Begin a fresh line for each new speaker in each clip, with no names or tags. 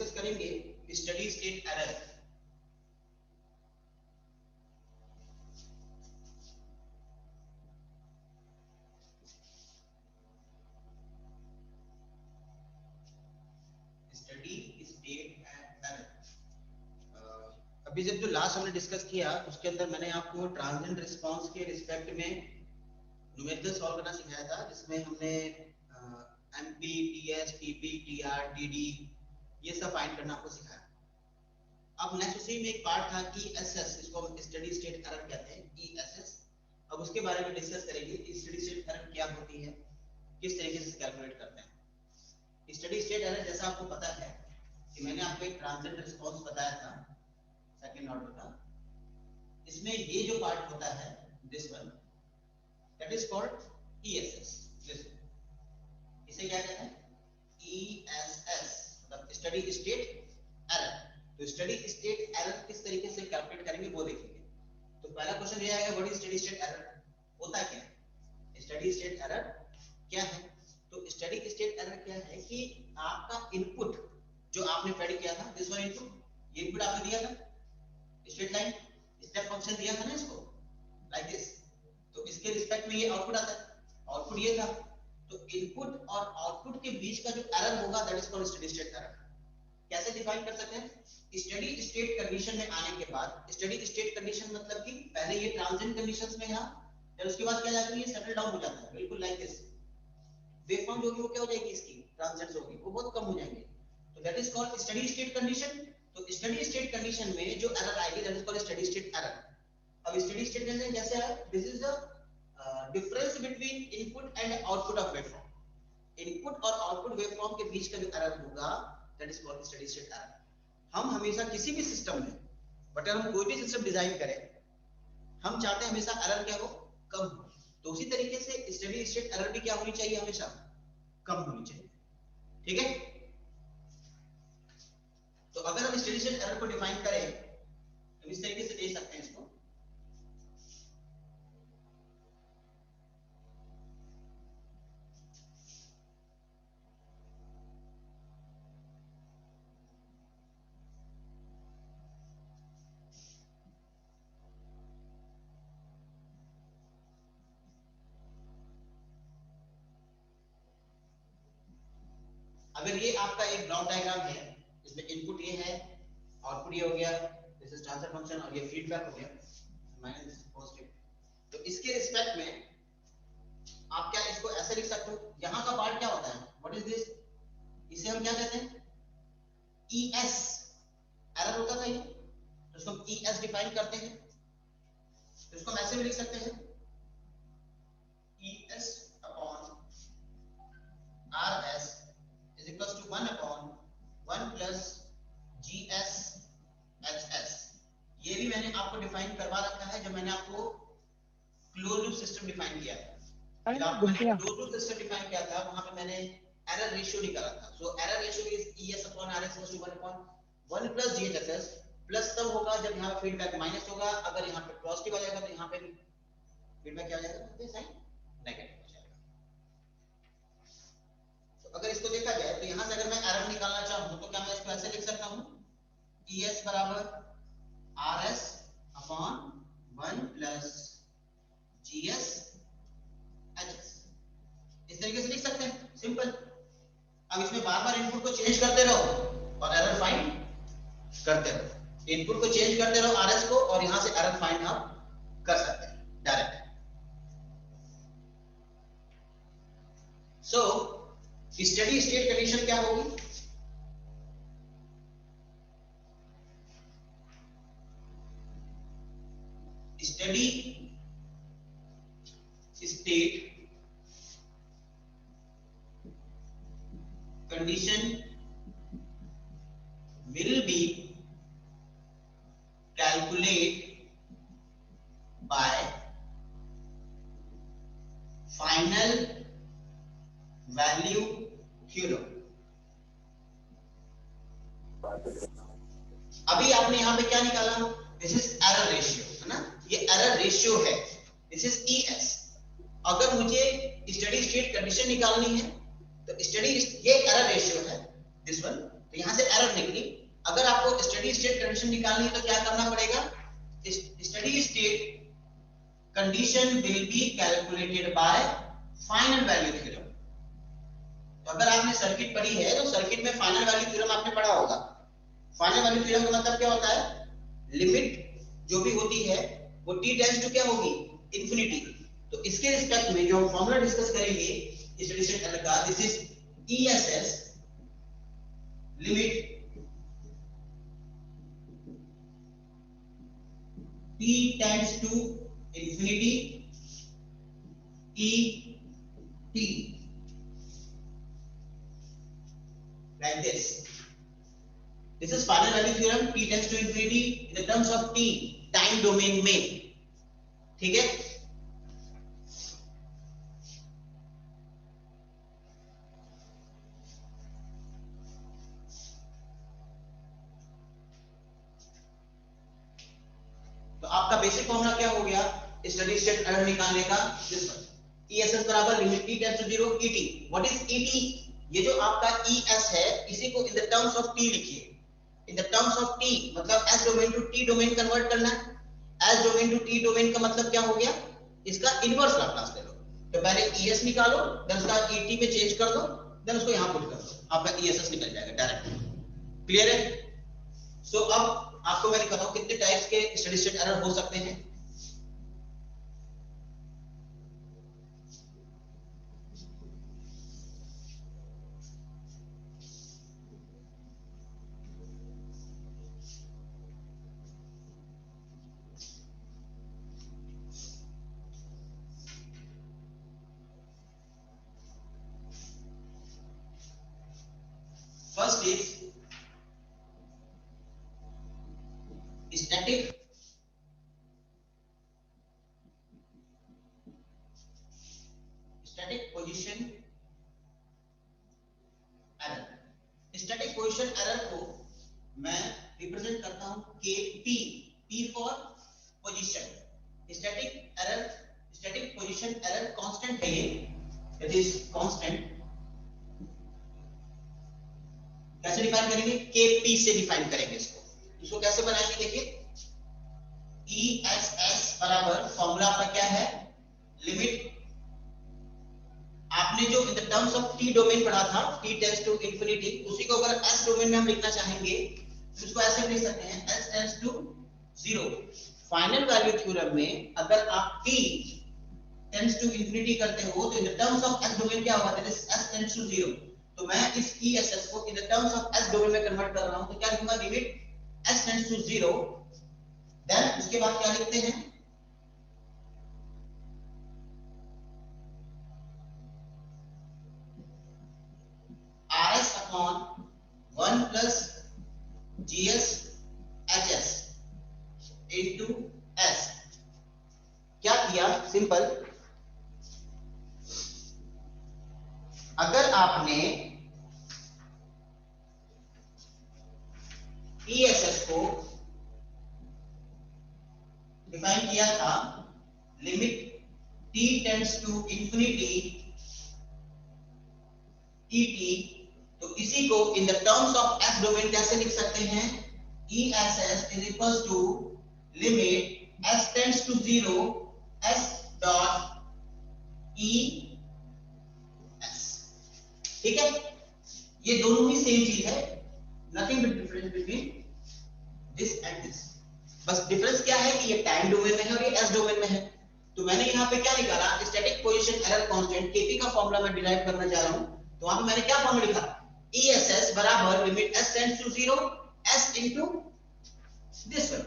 Discuss करेंगे steady state error. Steady state error. अभी जब जो लास्ट हमने डिस्कस किया उसके अंदर मैंने आपको ट्रांजिएंट रिस्पांस के रिस्पेक्ट में न्यूमेरिकल सॉल्व करना सिखाया था, जिसमें हमने MP, TS, TP, TR, TD ये सब फाइंड करना आपको सिखाया। अब नेक्स्ट उसी में एक पार्ट था ईएसएस, इसको हम स्टडी स्टेट एरर कहते हैं, ईएसएस। अब उसके बारे में डिस्कस करेंगे कि स्टडी स्टेट एरर क्या होती है, किस तरीके से कैलकुलेट करते हैं। स्टडी स्टेट एरर जैसा आपको पता है कि मैंने आपको एक ट्रांजिएंट रिस्पांस बताया था सेकंड ऑर्डर का, इसमें ये जो पार्ट होता है this one that is called ESS. इसे क्या कहते हैं? ईएसएस, मतलब स्टडी स्टेट एरर। तो स्टडी स्टेट एरर किस तरीके से कैलकुलेट करेंगे वो देखेंगे। तो पहला क्वेश्चन ये आएगा, what is steady state error? होता क्या है? स्टडी स्टेट एरर क्या है? तो स्टडी स्टेट एरर क्या है कि आपका इनपुट जो आपने फेड किया था, दिस वन इनपुट, ये इनपुट आपने दिया था, स्ट्रेट लाइन स्टेप फंक्शन दिया था ना इसको, लाइक दिस। तो इसके रिस्पेक्ट में ये आउटपुट आता है, आउटपुट ये था। तो इनपुट और आउटपुट के बीच का जो एरर होगा that is called steady state error. कैसे डिफाइन कर सकते हैं? स्टडी स्टेट कंडीशन में आने के बाद, स्टडी स्टेट कंडीशन मतलब कि पहले ये ट्रांजिएंट कंडीशंस में था, फिर उसके बाद क्या जाता है, ये सेटल डाउन हो जाता है, बिल्कुल लाइक दिस। वेवफॉर्म जो होगी वो क्या हो जाएगी, इसकी ट्रांजिएंट्स होगी वो बहुत कम हो जाएंगे। तो that is called steady state condition. तो स्टडी स्टेट कंडीशन में जो एरर आएगी that is called steady state error. अब स्टडी स्टेट कंडीशन कैसे है? This is the difference between input and output of waveform. Input और आउटपुट वेवफॉर्म के बीच का जो एरर होगा that is called steady state error. हम हमेशा किसी भी सिस्टम में, बट अगर हम कोई भी सिस्टम डिजाइन करें, हम चाहते हैं हमेशा एरर क्या हो, कम हो। तो उसी तरीके से स्टडी स्टेट एरर भी क्या होनी चाहिए, हमेशा कम होनी चाहिए। ठीक है? तो अगर हम स्टडी स्टेट एरर को डिफाइन करें तो इस तरीके से दे सकते हैं इसको। अगर ये आपका एक ब्लॉक डायग्राम है, इसमें इनपुट ये है, आउटपुट ये हो गया, दिस इज ट्रांसफर फंक्शन, और ये फीडबैक हो गया, माइनस पॉजिटिव। तो इसके रिस्पेक्ट में आप क्या इसको ऐसे लिख सकते हो, यहां का पार्ट क्या होता है, व्हाट इज दिस, इसे हम क्या कहते हैं, ईएस एरर होता था ये, तो इसको हम ईएस डिफाइन करते हैं। तो इसको हम ऐसे भी लिख सकते हैं, ES upon RS is equals to 1 upon 1 plus GS HS। ये भी मैंने आपको डिफाइन करवा रखा है जब मैंने आपको क्लोज लूप सिस्टम डिफाइन किया था। जब आपको मैंने क्लोज लूप सिस्टम डिफाइन किया था वहां पे मैंने एरर रेशियो निकाला था। So error ratio is ES upon RS equals to 1 upon 1 plus GHS, plus तब होगा जब यहाँ फीडबैक माइनस होगा, अगर यहाँ पे पॉजिटिव आ जाएगा तो यहाँ पे फीडबैक क्या हो जाएगा, साइन नेगेटिव। अगर इसको देखा जाए तो यहां से अगर मैं एरर निकालना चाहूं तो क्या मैं इसको ऐसे लिख सकता हूं, ES बराबर RS upon 1 plus GS HS, इस तरीके से लिख सकते हैं, सिंपल। अब इसमें बार बार इनपुट को चेंज करते रहो और एरर फाइंड करते रहो, इनपुट को चेंज करते रहो RS को, और यहां से एरर फाइंड आप कर सकते हैं direct. So steady state condition क्या होगी, steady state condition will be calculated by final value theorem। अभी आपने यहां पे क्या निकाला, दिस इज एरर रेशियो, है ना, ये एरर रेशियो है, दिस इज ES। अगर मुझे स्टडी स्टेट कंडीशन निकालनी है तो स्टडी ये एरर रेशियो है दिस वन, तो यहाँ से एरर निकली। अगर आपको स्टेडी स्टेट कंडीशन निकालनी है तो क्या करना पड़ेगा, steady state condition will be calculated by final value theorem. तो अगर आपने सर्किट पढ़ी है तो सर्किट में फाइनल वैल्यू थ्योरम आपने पढ़ा होगा। फाइनल वैल्यू थ्योरम का मतलब क्या होता है, लिमिट जो भी होती है वो t टेंड्स टू क्या होगी, इंफिनिटी। तो इसके रिस्पेक्ट में जो हम फॉर्मूला डिस्कस करेंगे स्टेडी स्टेट एरर का, this is ESS limit t tends to infinity ET, like this. This is final value theorem, t tends to infinity in the terms of t time domain में, ठीक है। तो आपका basic formula क्या हो गया steady state error निकालने का, दिस वन, ESS बराबर limit t tends to 0 ET। What is ET, ये जो आपका ES है इसी को in the terms of t लिखिए। In the terms of t मतलब s domain to t domain convert करना है। s domain to t domain का मतलब क्या हो गया, इसका इनवर्स लाप्लास ले लो। तो पहले ES निकालो, देन उसका ET में चेंज कर दो, देन उसको यहां पुट कर दो, आपका ESS निकल जाएगा डायरेक्ट। क्लियर है? सो अब आपको मैं दिखाता हूं कितने टाइप्स के स्टेडी स्टेट एरर हो सकते हैं। First is static position error. Static position error को मैं रिप्रेजेंट करता हूं KP, P for position. Static position error constant है, ये दैट इज कांस्टेंट। कैसे डिफाइन करेंगे, KP से डिफाइन करेंगे इसको कैसे बनाएंगे, देखिए ESS बराबर फॉर्मूला आपका क्या है, लिमिट आपने जो इन the terms of t domain पढ़ा था t टेंड्स टू इंफिनिटी, उसी को अगर s डोमेन में हम लिखना चाहेंगे तो इसको ऐसे लिख सकते हैं s tends to 0। Final value theorem में अगर आप t टेंड्स टू इंफिनिटी करते हो तो in the terms of s domain क्या होगा, that is s tends to 0। तो मैं इस ESS को in the terms of s domain में कन्वर्ट कर रहा हूं, तो क्या लिखूंगा, limit s tends to 0, then उसके बाद क्या लिखते हैं, RS upon 1 plus GS HS into S। क्या किया, सिंपल, अगर आपने ESS को डिफाइन किया था limit t tends to infinity ET, तो इसी को in the terms of s domain कैसे लिख सकते हैं, ESS is equal to limit s tends to 0 s dot ES। ठीक है, ये दोनों ही सेम चीज है, nothing but difference between this and this. बस डिफरेंस क्या है कि ये टाइम डोमेन में है और ये s डोमेन में है। तो मैंने यहाँ पे क्या निकाला, static position error constant KP का फॉर्मूला मैं डिराइव करना चाह रहा हूं। तो वहां पे मैंने क्या फॉर्मूला लिखा, ESS बराबर limit s tends to 0 s into this one.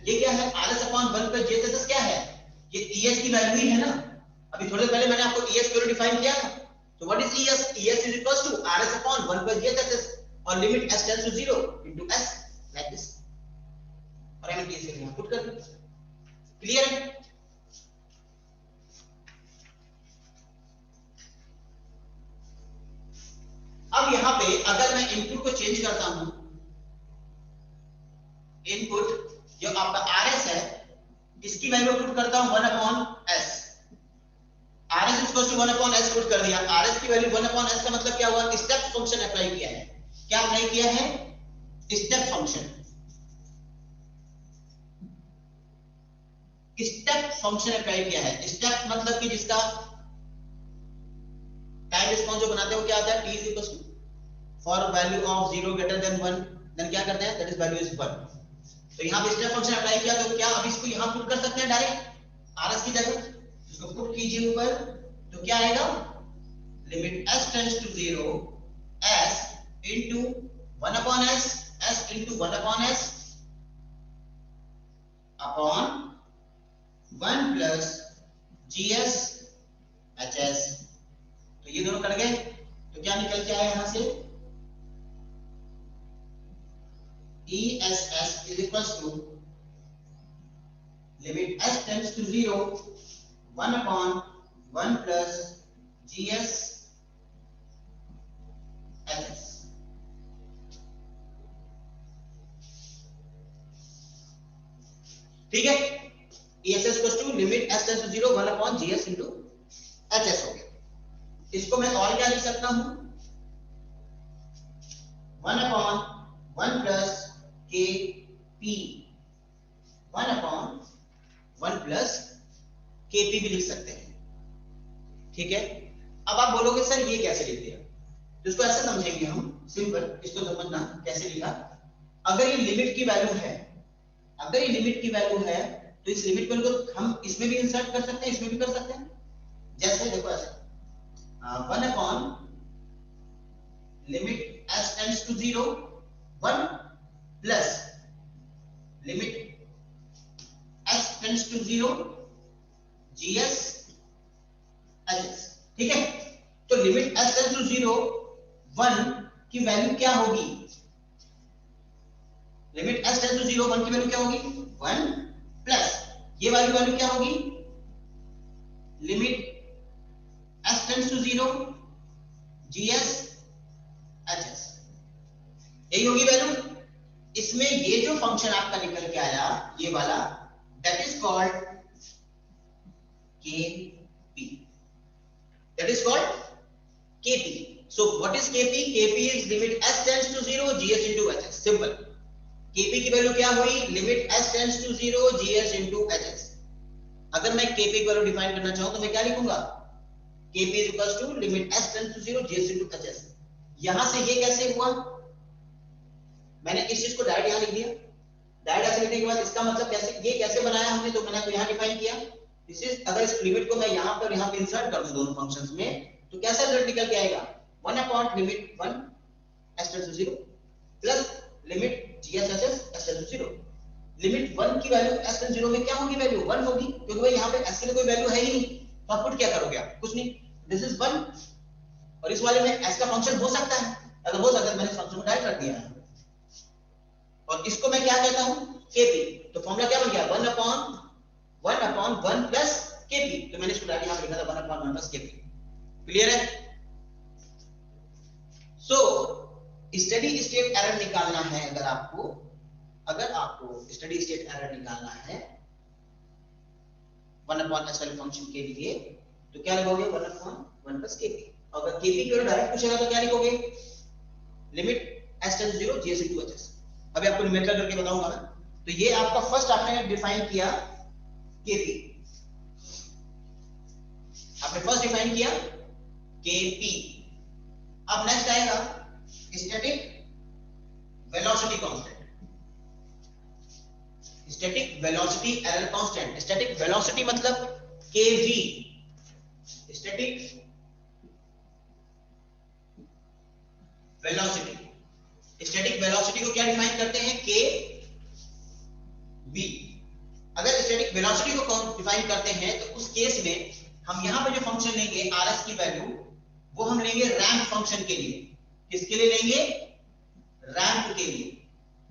ये क्या है, RS अपॉन 1 प्लस JSS क्या है, ये ES की वैल्यू ही है ना। अभी थोड़ी देर पहले मैंने आपको ES को डिफाइन किया था। तो what is ES, ES is equal to RS upon 1 plus JSS और limit s tends to 0 into s, like this. और मैंने केस के लिए पुट कर दिया। क्लियर है? अब यहां पे अगर मैं इनपुट को चेंज करता हूं, इनपुट जो आपका RS है इसकी वैल्यू पुट करता हूं 1 upon S। RS equal to 1 upon s put कर दिया। rs की वैल्यू 1 अपॉन s का मतलब क्या हुआ? स्टेप फंक्शन अप्लाई किया है। क्या अप्लाई किया है? Step function. Step function apply किया है। स्टेप मतलब कि जिसका टाइम रिस्पांस जो बनाते हैं वो क्या आता है? t is equal to for value of 0 greater than 1 then क्या करते हैं? That is value is 1। तो यहां पे स्टेप फंक्शन अप्लाई किया तो क्या अब इसको यहां पुट कर सकते हैं डायरेक्ट rs की जगह? इसको पुट कीजिए ऊपर तो क्या आएगा? Limit s tends to 0 s into 1 upon s into 1 upon s upon 1 plus gs hs। तो ये दोनों कट गए तो क्या निकल के आया यहां से? ess is equals to limit s tends to 0 1 upon 1 plus gs hs। ठीक है, ess equals to limit s tends to 0 1 upon gs into hs हो गया। इसको मैं और क्या लिख सकता हूं? 1 upon 1 plus kp 1 upon 1 plus kp भी लिख सकते हैं। ठीक है, अब आप बोलोगे सर ये कैसे लिख दिया? तो इसको ऐसे समझेंगे हम, सिंपल। इसको समझना कैसे लिखा। अगर ये लिमिट की वैल्यू है, अगर ये लिमिट की वैल्यू है तो इस लिमिट वैल्यू को हम इसमें भी इंसर्ट कर सकते हैं, इसमें भी कर सकते हैं। जैसे देखो ऐसे 1 upon limit s tends to 0 1 plus limit s tends to 0 gs hs। ठीक है, तो लिमिट s टेंड्स टू 0 1 की वैल्यू क्या होगी? लिमिट s टेंड्स टू 0 1 की वैल्यू क्या होगी? 1 प्लस ये वाली वैल्यू क्या होगी? Limit s tends to 0 gs hs। यही होगी वैल्यू। इसमें ये जो फंक्शन आपका निकल के आया ये वाला, that is called kp। That is called kp। so what is kp? kp is limit s tends to 0 gs into hs। Simple. kp की वैल्यू क्या हुई? Limit s tends to 0 gs into hs। अगर मैं kp की value define करना चाहूं तो मैं क्या लिखूंगा? kp is equals to limit s tends to 0 gs into hs। यहां से ये कैसे हुआ? मैंने इस चीज को डायरेक्ट यहां लिख दिया। डायरेक्ट ऐसे लिखने के बाद इसका मतलब कैसे, ये कैसे बनाया हमने? तो मैंने तो यहां डिफाइन किया। दिस इज, अगर इस लिमिट को मैं यहां पर यहां पे इंसर्ट कर दूं दोनों फंक्शंस में तो कैसा रिजल्ट निकल के आएगा? 1 upon limit 1 s tends to 0 plus limit gs hs s tends to 0। Limit 1 की वैल्यू s टेंड्स टू 0 में क्या होगी? वैल्यू 1 होगी, क्योंकि भाई यहां पे s के लिए कोई वैल्यू है ही नहीं। तो आप पुट क्या करोगे? आप कुछ नहीं, दिस इज 1। और इस वाले में s का फंक्शन हो सकता है, अगर हो सकता है मैंने फंक्शन को डायरेक्ट कर दिया है। और इसको मैं क्या कहता हूं? kp। तो फॉर्मूला क्या बन गया? 1 अपॉन 1 प्लस kp। तो मैंने इसको डायरेक्ट यहां पे लिखा था 1 अपॉन 1 प्लस kp। क्लियर है? सो स्टेडी स्टेट एरर निकालना है। अगर आपको स्टेडी स्टेट एरर निकालना है 1 अपॉन s वाले फंक्शन के लिए तो क्या लिखोगे? 1 अपॉन 1 प्लस kp। अगर kp की वैल्यू डायरेक्ट पूछेगा तो क्या लिखोगे? Limit s tends to 0 gs into hs। अभी आपको न्यूमेरिकल करके बताऊंगा मैं। तो ये आपका फर्स्ट आपने डिफाइन किया kp, आपने फर्स्ट डिफाइन किया kp। अब नेक्स्ट आएगा static velocity constant. Static velocity error constant. Static velocity मतलब kv। Static velocity, static velocity को क्या डिफाइन करते हैं? k v। अगर स्टैटिक वेलोसिटी को डिफाइन करते हैं तो उस केस में हम यहां पे जो फंक्शन लेंगे rs की वैल्यू वो हम लेंगे रैंप फंक्शन के लिए। किसके लिए लेंगे? रैंप के लिए।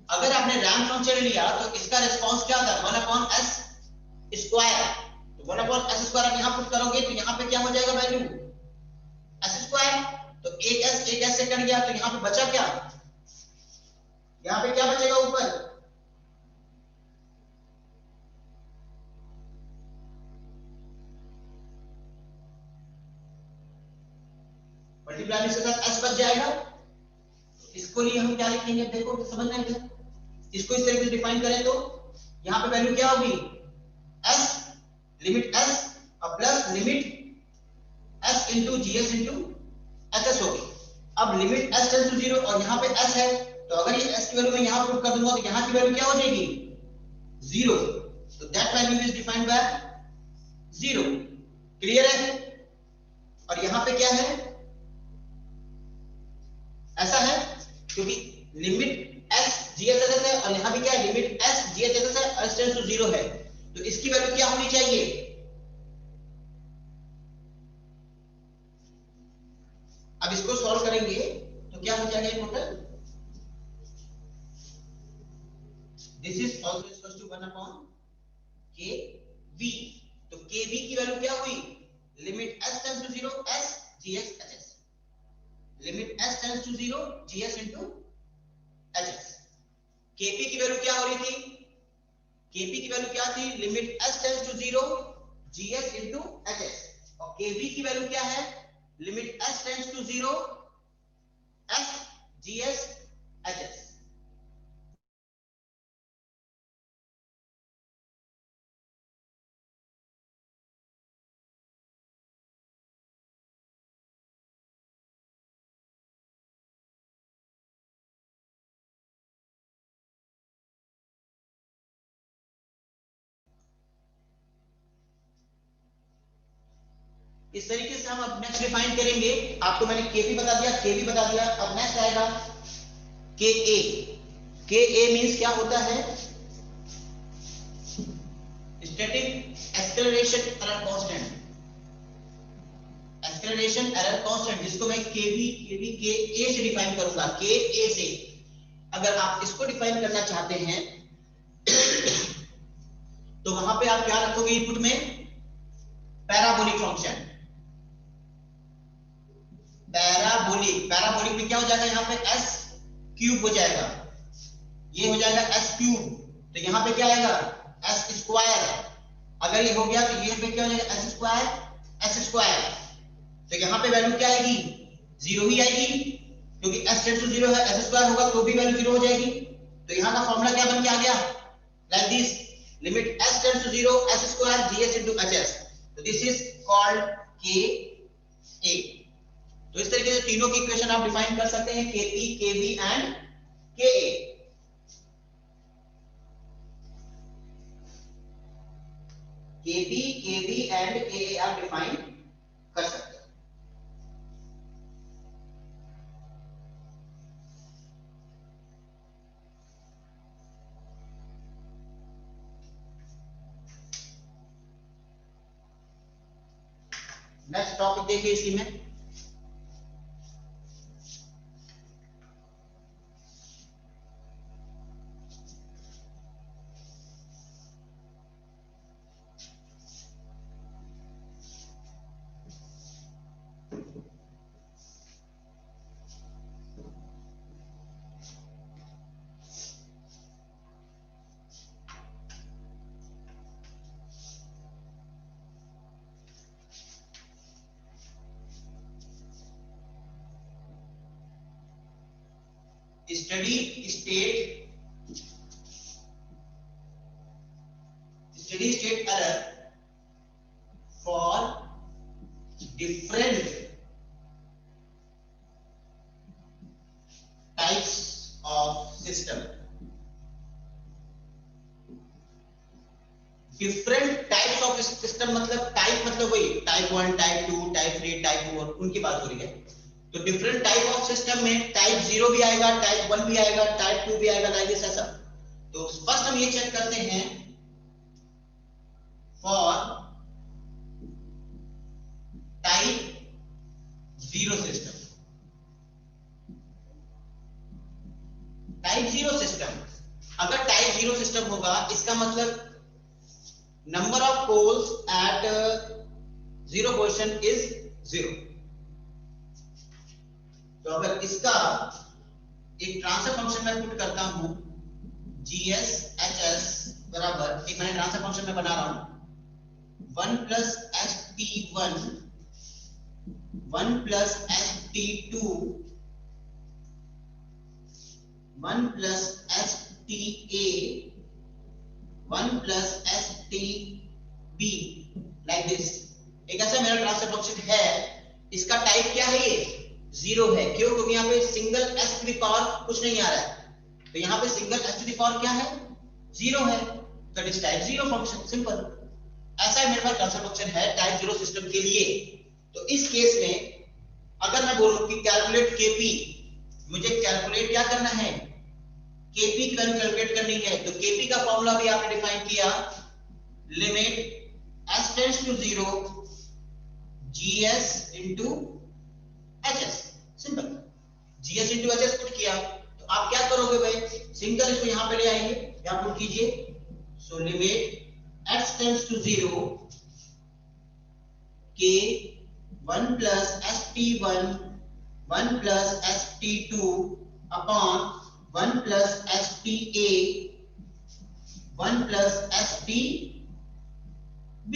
अगर आपने रैंप फंक्शन लिया तो इसका रिस्पांस क्या होता है? 1 अपॉन s स्क्वायर। तो 1 अपॉन s स्क्वायर आप यहां पुट करोगे तो यहां पे क्या हो जाएगा? Value s square. तो एक s से कट गया तो यहां पे बचा क्या? यहां पे क्या बचेगा ऊपर? मल्टीप्लाई इसके साथ s बच जाएगा। इसको लिए हम क्या लिखेंगे, देखो समझना है। इसको इस तरीके से डिफाइन करें तो यहाँ पे वैल्यू क्या होगी, s लिमिट s और plus limit s into GS into HS होगी। अब लिमिट s टेंड्स टू 0 और यहाँ पे s है, तो अगर ये s की वैल्यू मैं यहाँ पुट कर दूंगा तो यहाँ की वैल्यू क्या हो जाएगी, 0। तो that value is defined by 0। Clear है। और यहाँ पे क्या है, ऐसा है क्योंकि लिमिट s जीएसएसएस है और यहाँ भी क्या है, लिमिट s जीएसएसएस है, s टेंड्स टू 0 है, तो इसकी वैल्यू क्या होनी चाहिए। अब इसको सॉल्व करेंगे तो क्या हो जाएगा total, this is also equal to 1 upon kv। तो kv की वैल्यू क्या हुई, limit s tends to 0 s gs hs, limit s tends to 0 gs into hs। kp की वैल्यू क्या हो रही थी, kp की वैल्यू क्या थी, limit s tends to 0 gs into hs, और kv की वैल्यू क्या है, limit s tends to 0 s gs hs। इस तरीके से हम अब नेक्स्ट डिफाइन करेंगे। आपको मैंने केपी बता दिया, केवी बता दिया, अब नेक्स्ट आएगा के ए। के ए मींस क्या होता है, static acceleration error constant, acceleration error constant, जिसको मैं केवी के ए से डिफाइन करूंगा, के ए से। अगर आप इसको डिफाइन करना चाहते हैं तो वहां पे आप क्या रखोगे इनपुट में, पैराबोलिक फंक्शन। पैराबोलिक में क्या हो जाएगा, यहाँ पे s क्यूब हो जाएगा, ये हो जाएगा s क्यूब, तो यहाँ पे क्या आएगा s स्क्वायर। अगर ये हो गया तो ये पे क्या हो जाएगा s स्क्वायर। तो यहाँ पे वैल्यू क्या आएगी, 0 ही आएगी, क्योंकि s टेंड्स टू 0 है, s स्क्वायर होगा तो भी वैल्यू 0 हो जाएगी। तो यहाँ का फॉर्मूला क्या बन के आ गया, like this, limit s tends to 0 s square gs into hs। तो this is called K A. तो इस तरीके से तीनों की इक्वेशन आप डिफाइन कर सकते हैं, केपी केवी एंड केए। केपी केवी एंड केए आप डिफाइन कर सकते हैं। नेक्स्ट टॉपिक देखिए इसी में, steady state error for different types of system। Different types of system मतलब टाइप मतलब वही टाइप 1 टाइप 2 टाइप 3 टाइप 4 उनकी बात हो रही है। तो डिफरेंट टाइप ऑफ सिस्टम में टाइप 0 भी आएगा, टाइप 1 भी आएगा, टाइप 2 भी आएगा, लाइक दिस ऐसा। तो फर्स्ट हम ये चेक करते हैं for type 0 system. Type 0 system, अगर टाइप 0 सिस्टम होगा इसका मतलब number of poles at 0 position is 0। तो अगर इसका एक ट्रांसफर फंक्शन मैं पुट करता हूं, gs hs बराबर, एक मैंने ट्रांसफर फंक्शन में बना रहा हूं 1 plus ht1 1 plus st2 1 plus sta 1 plus stb like this. एक ऐसा मेरा ट्रांसफर फंक्शन है, इसका टाइप क्या है? ये जीरो है। क्यों? क्योंकि यहाँ पे single s to the power कुछ नहीं आ रहा है, तो यहाँ पे single s to the power क्या है? जीरो है, तो it is type zero function, simple. ऐसा है मेरे पास ट्रांसफर फंक्शन है टाइप जीरो सिस्टम के लिए। तो इस केस में अगर मैं बोलूं कि कैलकुलेट केपी, मुझे कैलकुलेट क्या करना है? केपी की वैल्यू कैलकुलेट करनी है, तो केपी का फॉर्मूला भी आपने डिफाइन किया, limit s tends to 0 gs into hs, simple. gs into hs put किया, तो आप क्या करोगे भाई? सिंगल इसको यहां पे ले आएंगे, यहां पुट कीजिए। So limit s tends to 0 k 1 plus st1 1 plus st2 upon 1 plus sta 1 plus stb,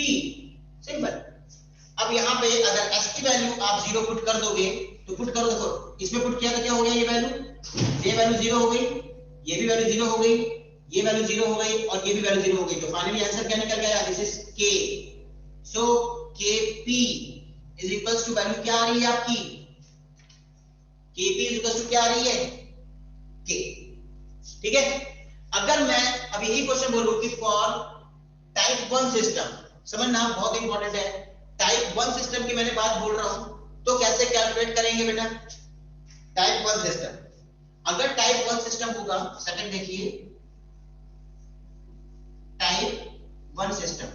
simple. अब यहाँ पे अगर s की वैल्यू आप जीरो पुट कर दोगे, तो पुट करो, देखो इसमें पुट किया तो क्या हो गया? ये वैल्यू जीरो हो गई, ये भी वैल्यू जीरो हो गई, ये वैल्यू जीरो हो गई, और ये भी वैल्यू जीरो हो गई। तो फाइनली आंसर क्या निकल गया? This is k। So kp is equals to value क्या आ रही है आपकी? kp इज इक्वल्स टू क्या आ रही है? k। ठीक है। अगर मैं अब यही क्वेश्चन बोलूं कि फॉर टाइप 1 सिस्टम, समझना बहुत इंपॉर्टेंट है, टाइप 1 सिस्टम की मैंने बात बोल रहा हूं, तो कैसे कैलकुलेट करेंगे बेटा? टाइप 1 सिस्टम, अगर टाइप 1 सिस्टम होगा, सेकंड देखिए, टाइप 1 सिस्टम,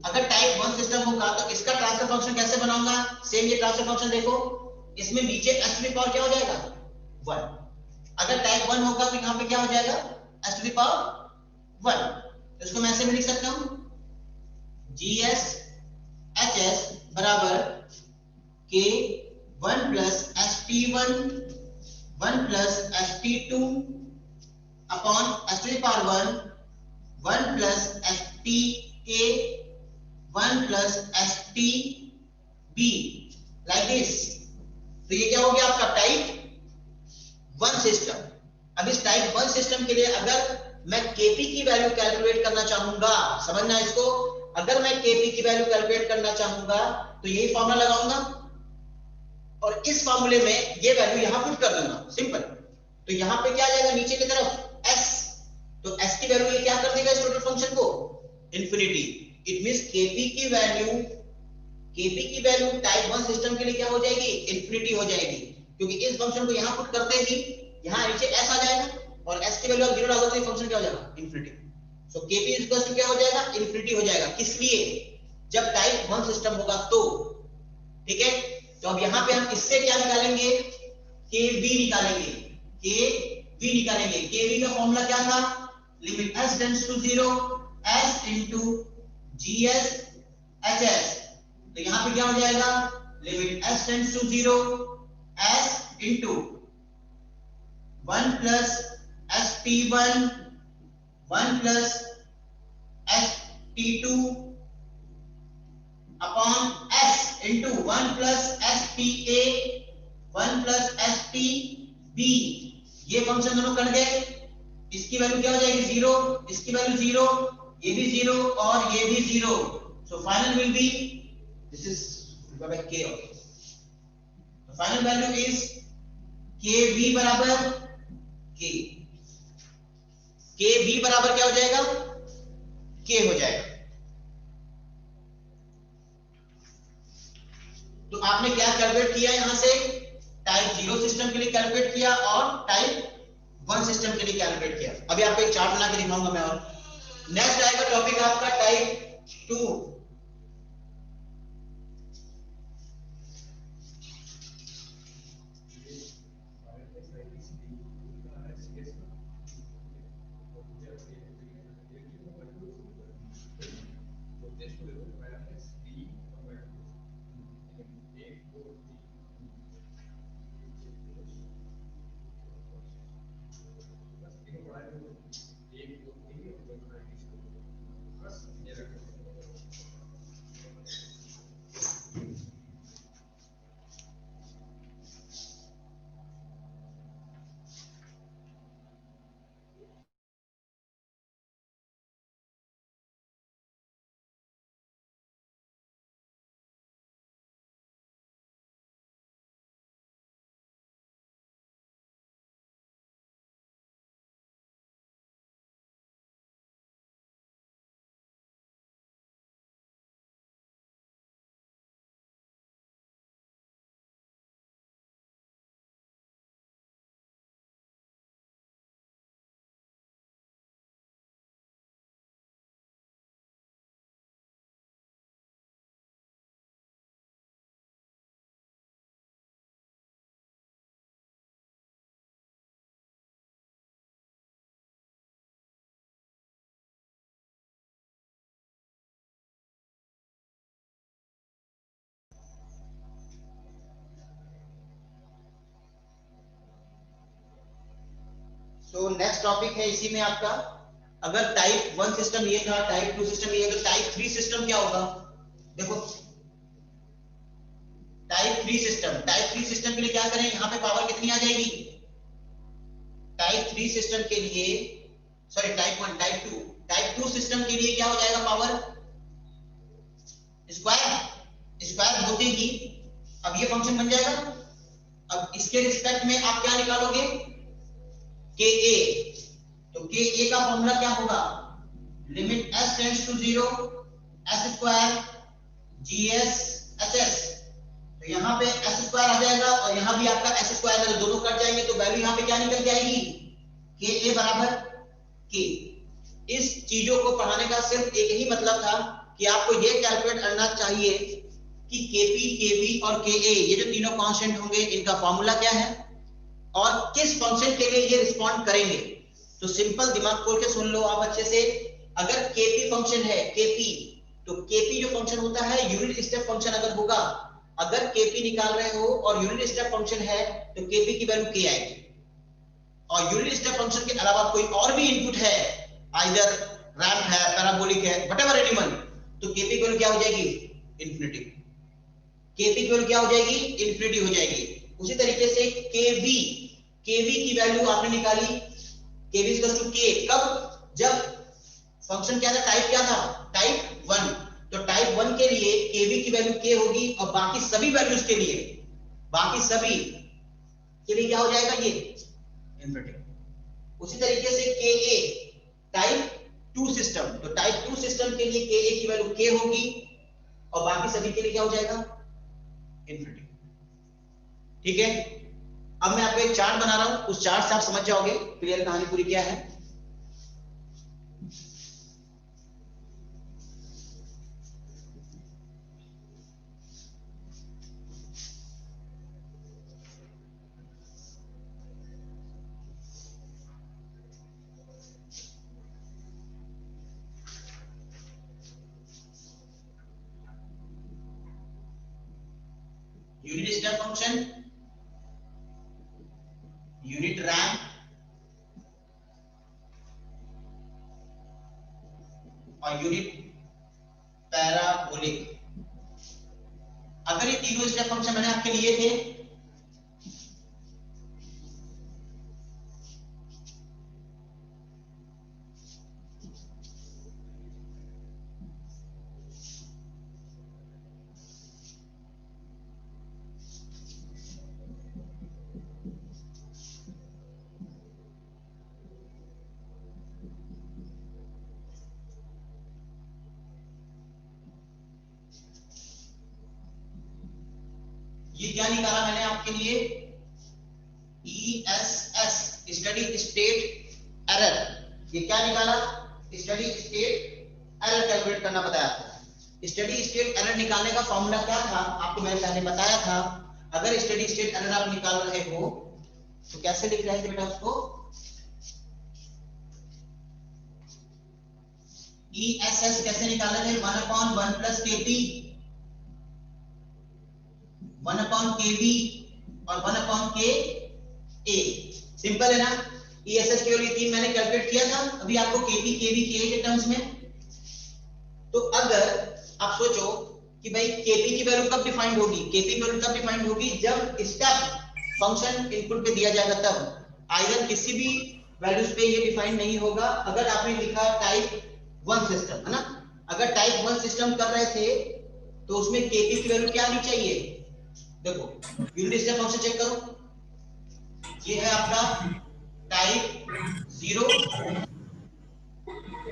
अगर टाइप 1 सिस्टम होगा तो इसका ट्रांसफर फंक्शन कैसे बनाऊंगा? सेम ये ट्रांसफर फंक्शन देखो, इसमें नीचे s टू द पावर क्या हो जाएगा? 1। अगर टाइप 1 होगा तो यहां पे क्या हो जाएगा? s to the power 1। तो इसको मैं ऐसे भी लिख सकता हूं, gs hs बराबर k 1 plus st1 1 plus st2 upon s to the power 1 1 plus sta 1 plus stb, like this। तो ये क्या हो गया आपका? Type 1 system. अब इस टाइप 1 सिस्टम के लिए अगर मैं केपी की वैल्यू कैलकुलेट करना चाहूंगा, समझना इसको, अगर मैं केपी की वैल्यू कैलकुलेट करना चाहूंगा तो यही फॉर्मूला लगाऊंगा, और इस फॉर्मूले में ये वैल्यू यहां पुट कर दूंगा, सिंपल। तो यहां पे क्या आ जाएगा? नीचे की तरफ s, तो s की वैल्यू ये क्या कर देगा इस टोटल फंक्शन को? इंफिनिटी। इट मींस केपी की वैल्यू टाइप 1 सिस्टम के लिए क्या हो जाएगी? इंफिनिटी हो जाएगी, क्योंकि इस फंक्शन को यहां पुट करते ही यहां नीचे s आ जाएगा, और s की वैल्यू आप 0 डाल दो तो ये फंक्शन क्या हो जाएगा? Infinity. So kp is equal to क्या हो जाएगा? इंफिनिटी हो जाएगा। किस लिए? जब टाइप 1 सिस्टम होगा तो। ठीक है, तो अब यहां पे हम इससे क्या निकालेंगे? kv निकालेंगे, kv का फॉर्मूला क्या था? Limit s tends to 0 s into gs hs। तो यहां पे क्या हो जाएगा? Limit s tends to 0 s into 1 plus st1 1 plus st2 upon s into 1 plus sta 1 plus stb। ये फंक्शन दोनों कट गए, इसकी वैल्यू क्या हो जाएगी? 0, इसकी वैल्यू 0, ये भी 0 और ये भी 0। So final will be, this is by k। The final value is kv बराबर kv बराबर क्या हो जाएगा? k हो जाएगा। तो आपने क्या कैलकुलेट किया? यहां से टाइप 0 सिस्टम के लिए कैलकुलेट किया और टाइप 1 सिस्टम के लिए कैलकुलेट किया। अभी आपको एक चार्ट बना के दिखाऊंगा मैं। और नेक्स्ट आएगा टॉपिक आपका टाइप 2। सो नेक्स्ट टॉपिक है इसी में आपका, अगर टाइप 1 सिस्टम ये था, टाइप 2 सिस्टम ये, अगर टाइप 3 सिस्टम क्या होगा? देखो टाइप 3 सिस्टम के लिए क्या करें, यहाँ पे पावर कितनी आ जाएगी? टाइप 3 सिस्टम के लिए, सॉरी टाइप 1, टाइप 2 सिस्टम के लिए क्या हो जाएगा पावर? स्क्वायर होते ही अब ये फंक्शन बन जाएगा। अब इसके रिस्पेक्ट में आप क्या निकालोगे? के ए। तो के ए का फॉर्मूला क्या होगा? Limit s tends to 0 s square gs hs। तो यहाँ पे s स्क्वायर आ जाएगा और यहाँ भी आपका s स्क्वायर है, तो दोनों कट जाएंगे, तो वैल्यू यहाँ पे क्या निकल के आएगी? के ए बराबर के। इस चीजों को पढ़ाने का सिर्फ एक ही मतलब था कि आपको ये कैलकुलेट करना चाहिए कि केपी, केवी और के ए ये जो तीनों कांस्टेंट होंगे इनका फॉर्मूला क्या है और किस फंक्शन के लिए ये रिस्पॉन्ड करेंगे। तो सिंपल दिमाग खोल के सुन लो आप अच्छे से। अगर केपी फंक्शन है, केपी, तो केपी जो फंक्शन होता है यूनिट स्टेप फंक्शन अगर होगा, अगर केपी निकाल रहे हो और यूनिट स्टेप फंक्शन है तो केपी की वैल्यू के आएगी। और यूनिट स्टेप फंक्शन के अलावा कोई और भी इनपुट है, आइदर रैंप है, पैराबोलिक है, व्हाटएवर एनिमल, तो केपी की वैल्यू क्या हो जाएगी? इन्फिनिटी। केपी की वैल्यू क्या हो जाएगी? इन्फिनिटी हो जाएगी। उसी तरीके से केवी, केवी की वैल्यू आपने निकाली, केवी इक्वल टू के, कब? जब फंक्शन क्या था? टाइप क्या था? टाइप 1। तो टाइप 1 के लिए केवी की वैल्यू के होगी और बाकी सभी वैल्यूज के लिए, बाकी सभी के लिए क्या हो जाएगा? ये इन्फिनिटी। उसी तरीके से के ए, टाइप 2 सिस्टम, तो टाइप 2 सिस्टम के लिए के ए की वैल्यू के होगी और बाकी सभी के लिए क्या हो जाएगा? इन्फिनिटी। ठीक है, अब मैं आपको एक चार्ट बना रहा हूं, उस चार्ट से आप समझ जाओगे क्लियर कहानी पूरी क्या है। Unit step function, unit ramp और यूनिट पैराबोलिक। अगर ये तीनों स्टेप फंक्शन मैंने आपके लिए थे, ये क्या निकाला मैंने आपके लिए? ESS, steady state error. ये क्या निकाला? स्टडी स्टेट एरर कैलकुलेट करना बताया आपको। स्टडी स्टेट एरर निकालने का फॉर्मूला क्या था आपको मैंने पहले बताया था। अगर स्टडी स्टेट एरर आप निकाल रहे हो तो कैसे लिख रहे थे बेटा उसको? ESS कैसे निकालना थे? 1/1 प्लस KP, 1/KB और 1/KA। सिंपल है ना? ESS की वैल्यू 3 मैंने कैलकुलेट किया था अभी आपको, KP, KB, KA के टर्म्स में। तो अगर आप सोचो कि भाई KP की वैल्यू कब डिफाइंड होगी? KP की वैल्यू तब डिफाइंड होगी जब स्टेप फंक्शन इनपुट पे दिया जाएगा तब। आइदर किसी भी वैल्यूज पे ये डिफाइंड नहीं होगा। अगर आपने लिखा टाइप 1 सिस्टम, है ना? अगर टाइप 1 सिस्टम कर रहे थे तो उसमें KP की वैल्यू क्या आनी चाहिए? देखो यूनिट स्टेप फंक्शन चेक करो, ये है आपका टाइप 0,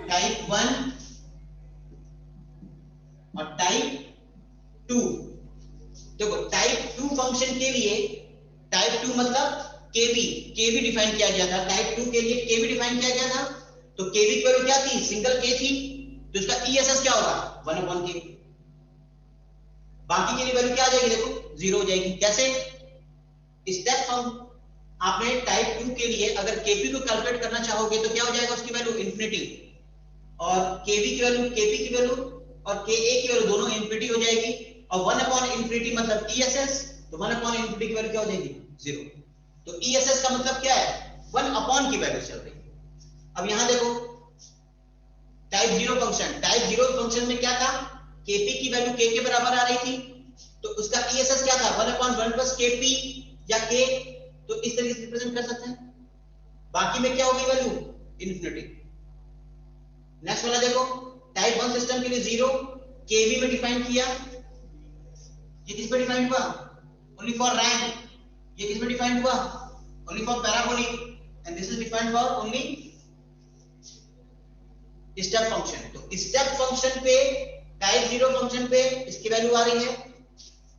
टाइप 1 और टाइप 2। देखो टाइप 2 फंक्शन के लिए, टाइप 2 मतलब केवी डिफाइन किया गया था। टाइप 2 के लिए केवी डिफाइन किया गया था, तो केवी की वैल्यू क्या थी? सिंगल के थी, तो इसका ESS क्या होगा? 1/K। बाकी के लिए वैल्यू क्या आ जाएगी? देखो 0 हो जाएगी। कैसे? स्टेप फंक्शन आपने टाइप 2 के लिए अगर केपी को कैलकुलेट करना चाहोगे तो क्या हो जाएगा उसकी वैल्यू? इन्फिनिटी। और केवी की वैल्यू, केपी की वैल्यू और केए की वैल्यू दोनों इन्फिनिटी हो जाएगी। और 1/इन्फिनिटी मतलब ESS, तो 1/इन्फिनिटी की वैल्यू क्या हो जाएगी? 0। तो ESS का मतलब क्या है? 1 अपॉन की वैल्यू चल रही है। अब यहां देखो टाइप 0 फंक्शन, टाइप 0 फंक्शन में क्या था, kp की वैल्यू k के बराबर आ रही थी, तो उसका ESS क्या था 1 अपॉन 1 प्लस kp या k, तो इस तरीके से रिप्रेजेंट कर सकते हैं। बाकी में क्या होगी वैल्यू इन्फिनिटी। नेक्स्ट वाला देखो टाइप 1 सिस्टम के लिए 0 kb में डिफाइन किया, ये किस में डिफाइन हुआ ओनली फॉर रैंक, ये किस में डिफाइन हुआ only for parabolic, and this is defined for only step function. तो स्टेप फंक्शन पे टाइप 0 फंक्शन पे इसकी वैल्यू आ रही है,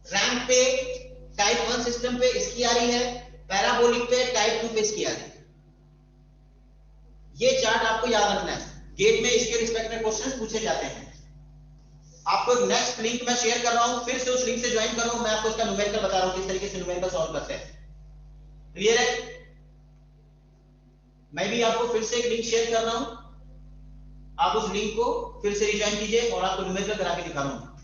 रैंक पे टाइप 1 सिस्टम पे इसकी आ रही है, पैराबोलिक पे टाइप 2 पे इसकी आ रही है। ये चार्ट आपको याद रखना है, गेट में इसके रिस्पेक्ट में क्वेश्चंस पूछे जाते हैं। आपको एक नेक्स्ट लिंक मैं शेयर कर रहा हूं, फिर से उस लिंक से ज्वाइन करो, मैं आपको इसका न्यूमेरिकल बता रहा हूं किस तरीके से न्यूमेरिकल सॉल्व करते हैं। क्लियर है? मैं भी आपको फिर से एक लिंक शेयर कर रहा हूं, आप उस लिंक को फिर से रिज्वाइन कीजिए और आपको न्यूमेरिकल करा के दिखा रहा हूं।